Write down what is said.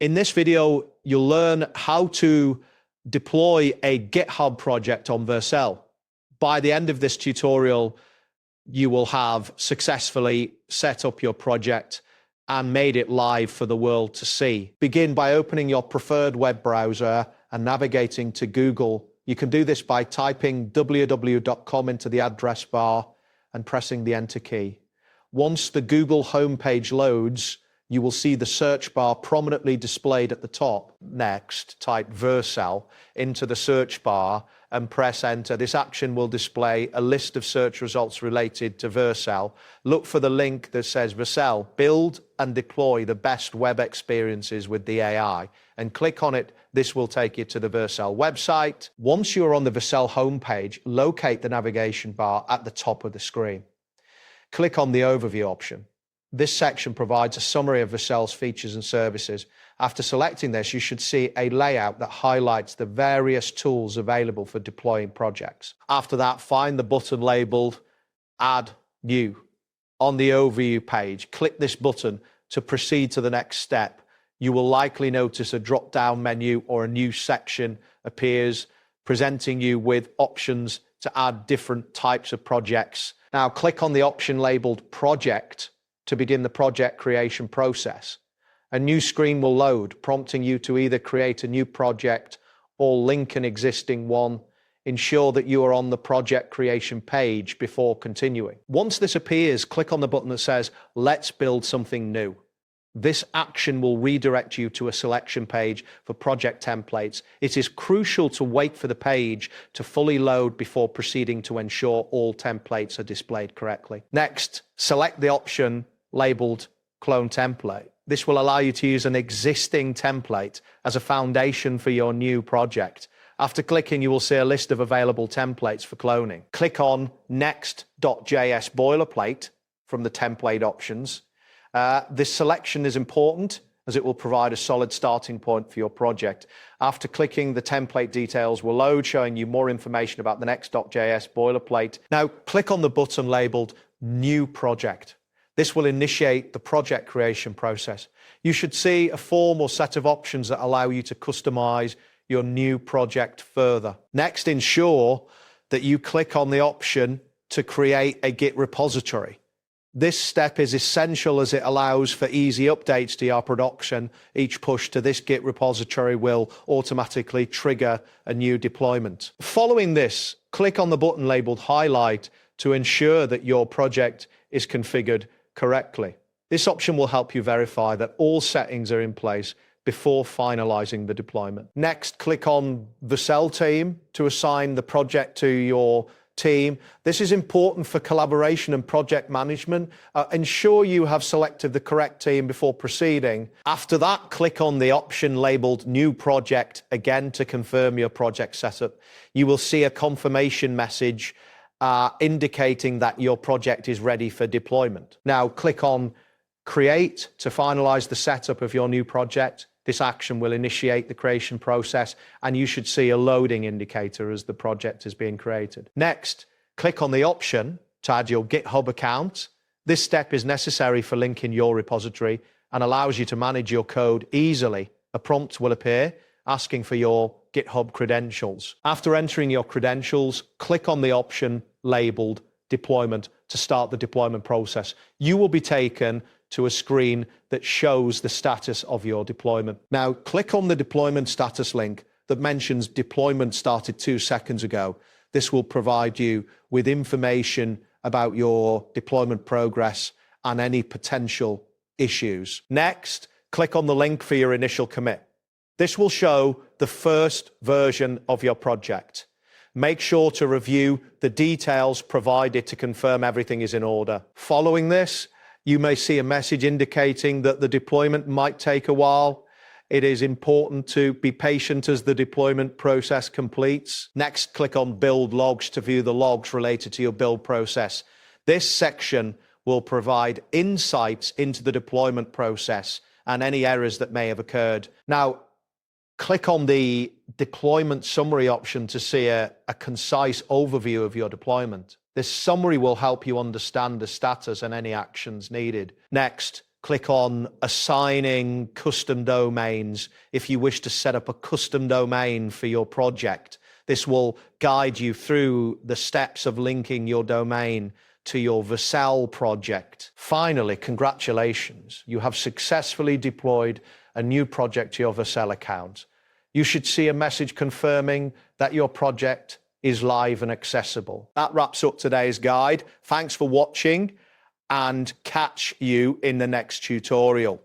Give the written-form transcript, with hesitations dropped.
In this video, you'll learn how to deploy a GitHub project on Vercel. By the end of this tutorial, you will have successfully set up your project and made it live for the world to see. Begin by opening your preferred web browser and navigating to Google. You can do this by typing www.com into the address bar and pressing the Enter key. Once the Google homepage loads, you will see the search bar prominently displayed at the top. Next, type Vercel into the search bar and press Enter. This action will display a list of search results related to Vercel. Look for the link that says Vercel, build and deploy the best web experiences with the AI, and click on it. This will take you to the Vercel website. Once you're on the Vercel homepage, locate the navigation bar at the top of the screen. Click on the Overview option. This section provides a summary of Vercel's features and services. After selecting this, you should see a layout that highlights the various tools available for deploying projects. After that, find the button labeled Add New on the Overview page. Click this button to proceed to the next step. You will likely notice a drop-down menu or a new section appears, presenting you with options to add different types of projects. Now, click on the option labeled Project to begin the project creation process. A new screen will load, prompting you to either create a new project or link an existing one. Ensure that you are on the project creation page before continuing. Once this appears, click on the button that says, Let's build something new. This action will redirect you to a selection page for project templates. It is crucial to wait for the page to fully load before proceeding to ensure all templates are displayed correctly. Next, select the option labeled Clone Template. This will allow you to use an existing template as a foundation for your new project. After clicking, you will see a list of available templates for cloning. Click on Next.js boilerplate from the template options. This selection is important as it will provide a solid starting point for your project. After clicking, the template details will load, showing you more information about the Next.js boilerplate. Now, click on the button labeled New Project. This will initiate the project creation process. You should see a form or set of options that allow you to customize your new project further. Next, ensure that you click on the option to create a Git repository. This step is essential as it allows for easy updates to your production. Each push to this Git repository will automatically trigger a new deployment. Following this, click on the button labeled Highlight to ensure that your project is configured correctly. This option will help you verify that all settings are in place before finalizing the deployment. Next, click on Vercel Team to assign the project to your team. This is important for collaboration and project management. Ensure you have selected the correct team before proceeding. After that, click on the option labeled New Project again to confirm your project setup. You will see a confirmation message indicating that your project is ready for deployment. Now, click on Create to finalize the setup of your new project. This action will initiate the creation process, and you should see a loading indicator as the project is being created. Next, click on the option to add your GitHub account. This step is necessary for linking your repository and allows you to manage your code easily. A prompt will appear asking for your GitHub credentials. After entering your credentials, click on the option labeled Deployment to start the deployment process. You will be taken to a screen that shows the status of your deployment. Now, click on the deployment status link that mentions deployment started 2 seconds ago. This will provide you with information about your deployment progress and any potential issues. Next, click on the link for your initial commit. This will show the first version of your project. Make sure to review the details provided to confirm everything is in order. Following this, you may see a message indicating that the deployment might take a while. It is important to be patient as the deployment process completes. Next, click on Build Logs to view the logs related to your build process. This section will provide insights into the deployment process and any errors that may have occurred. Now, click on the deployment summary option to see a concise overview of your deployment. This summary will help you understand the status and any actions needed. Next, click on assigning custom domains if you wish to set up a custom domain for your project. This will guide you through the steps of linking your domain to your Vercel project. Finally, congratulations. You have successfully deployed a new project to your Vercel account. You should see a message confirming that your project is live and accessible. That wraps up today's guide. Thanks for watching, and catch you in the next tutorial.